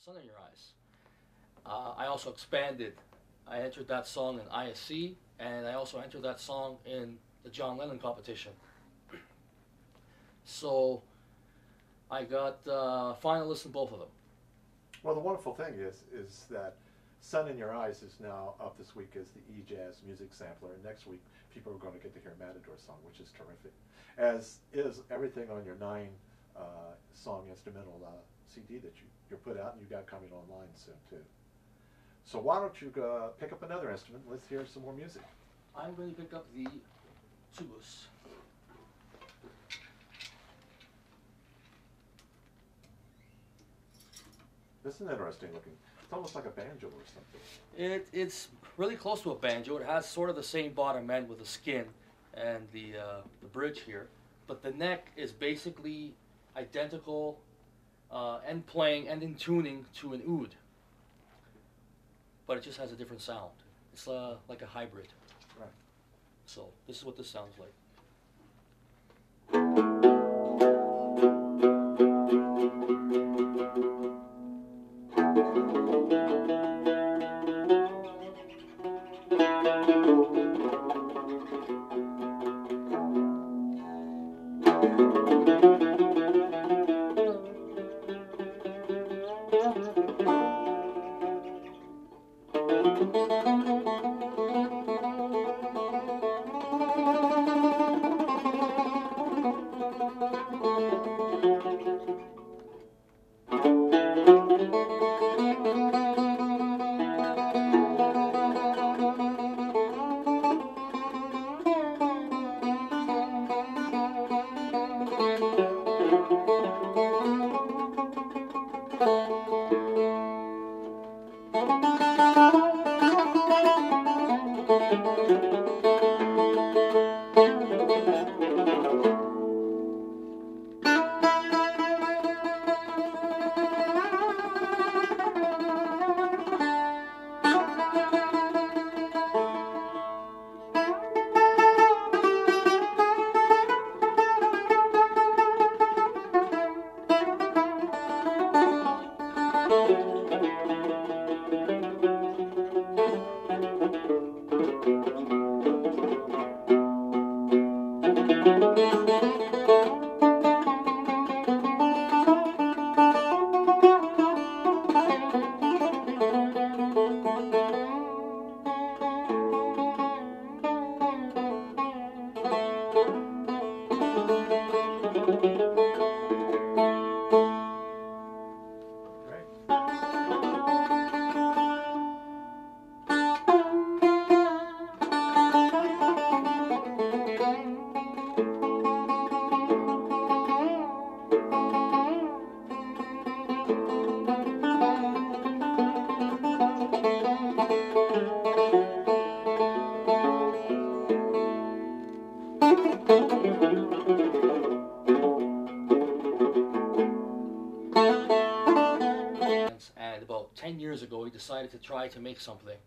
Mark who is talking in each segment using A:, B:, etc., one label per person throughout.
A: called Sun in Your Eyes. I also expanded. I entered that song in ISC, and I also entered that song in the John Lennon competition. So I got finalists in both of them.
B: Well, the wonderful thing is that Sun in Your Eyes is now up this week as the E-Jazz Music Sampler, and next week people are going to get to hear Matador song, which is terrific, as is everything on your 9-song instrumental CD that you put out and you got coming online soon too. So why don't you pick up another instrument and let's hear some more music.
A: I'm going to pick up the tubas.
B: This is interesting looking. It's almost like a banjo or something.
A: It's really close to a banjo. It has sort of the same bottom end with the skin and the bridge here, but the neck is basically identical and playing and in tuning to an oud, but it just has a different sound. It's like a hybrid.
B: Right.
A: So this is what this sounds like. And about 10 years ago, he decided to try to make something,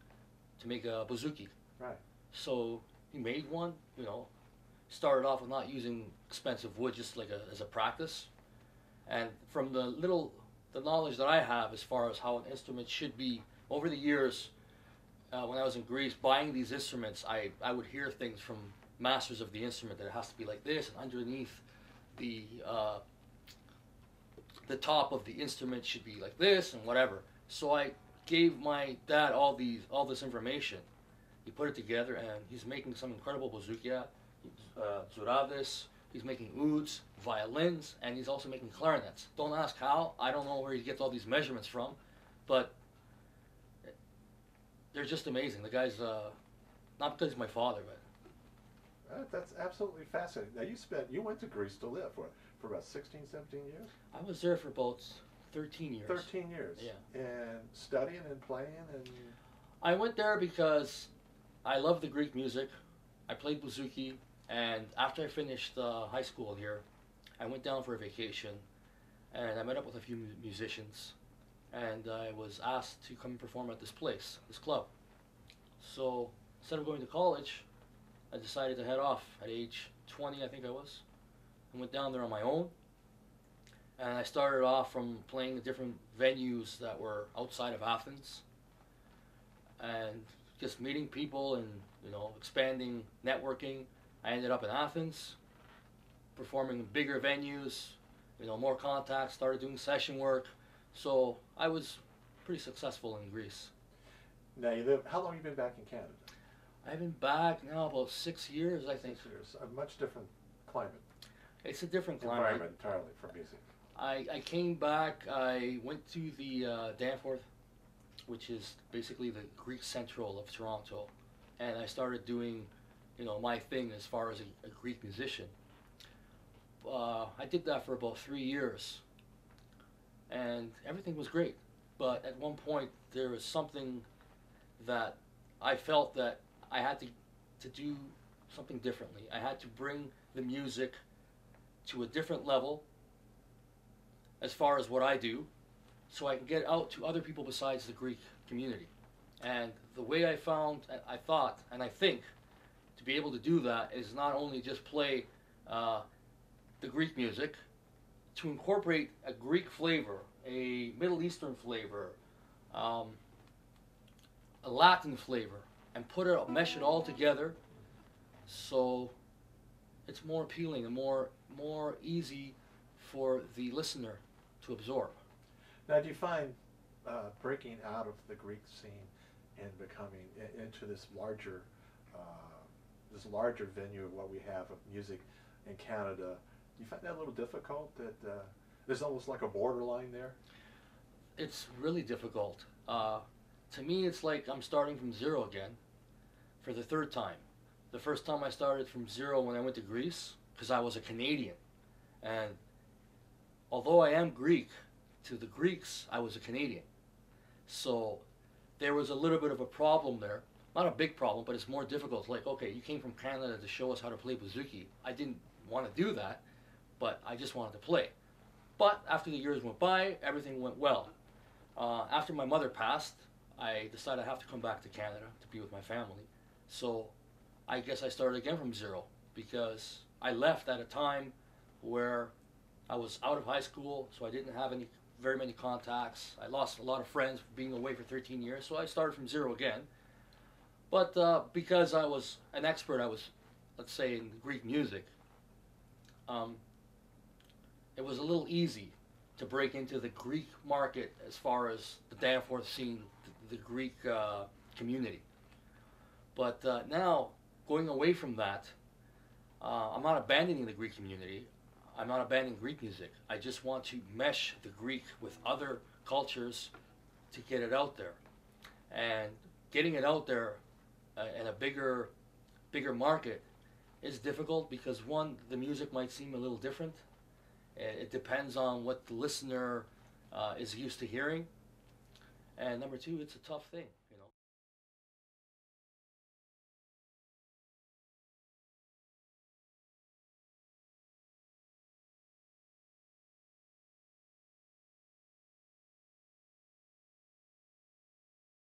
A: to make a bouzouki.
B: Right.
A: So he made one, you know, started off with not using expensive wood, just like as a practice. And from the knowledge that I have as far as how an instrument should be, over the years, when I was in Greece, buying these instruments, I would hear things from masters of the instrument that it has to be like this, and underneath the top of the instrument should be like this, and whatever. So I gave my dad all this information. He put it together, and he's making some incredible bouzouki, zuraves. He's making ouds, violins, and he's also making clarinets. Don't ask how. I don't know where he gets all these measurements from, but they're just amazing. The guy's not because he's my father, but
B: That's absolutely fascinating. Now you went to Greece to live for about 16, 17 years?
A: I was there for about 13 years.
B: 13 years?
A: Yeah.
B: And studying and playing and...
A: I went there because I love the Greek music. I played bouzouki, and after I finished high school here, I went down for a vacation, and I met up with a few musicians, and I was asked to come and perform at this place, this club. So instead of going to college, I decided to head off at age 20, I think I was. I went down there on my own, And I started off from playing the different venues that were outside of Athens, and just meeting people and expanding networking. I ended up in Athens, performing in bigger venues, more contacts, started doing session work. So I was pretty successful in Greece.
B: Now, how long have you been back in Canada?
A: I've been back now about 6 years, I think.
B: 6 years. A much different climate.
A: It's a different climate.
B: Environment entirely for music.
A: I came back, I went to the Danforth, which is basically the Greek Central of Toronto, and I started doing, my thing as far as a Greek musician. I did that for about 3 years, and everything was great. But at one point, there was something that I felt that I had to do something differently. I had to bring the music to a different level as far as what I do, so I can get out to other people besides the Greek community. And the way I found, I thought, and I think, to be able to do that is not only just play the Greek music, to incorporate a Greek flavor, a Middle Eastern flavor, a Latin flavor, and mesh it all together so it's more appealing and more easy for the listener to absorb.
B: Now, do you find breaking out of the Greek scene and becoming into this larger venue of what we have of music in Canada, do you find that a little difficult? That there's almost like a borderline there?
A: It's really difficult. To me, it's like I'm starting from zero again for the third time. The first time I started from zero when I went to Greece, because I was a Canadian. And although I am Greek, to the Greeks, I was a Canadian. So there was a little bit of a problem there. Not a big problem, but it's more difficult. Like, okay, you came from Canada to show us how to play bouzouki. I didn't want to do that, but I just wanted to play. But after the years went by, everything went well. After my mother passed, I decided I have to come back to Canada to be with my family. So I guess I started again from zero, because I left at a time where I was out of high school, so I didn't have very many contacts. I lost a lot of friends being away for 13 years, so I started from zero again. But because I was an expert, let's say, in Greek music, it was a little easy to break into the Greek market as far as the Danforth scene, the Greek community. But now, going away from that, I'm not abandoning the Greek community. I'm not abandoning Greek music. I just want to mesh the Greek with other cultures to get it out there. And getting it out there in a bigger market is difficult because, one, the music might seem a little different. It depends on what the listener is used to hearing. And number two, it's a tough thing.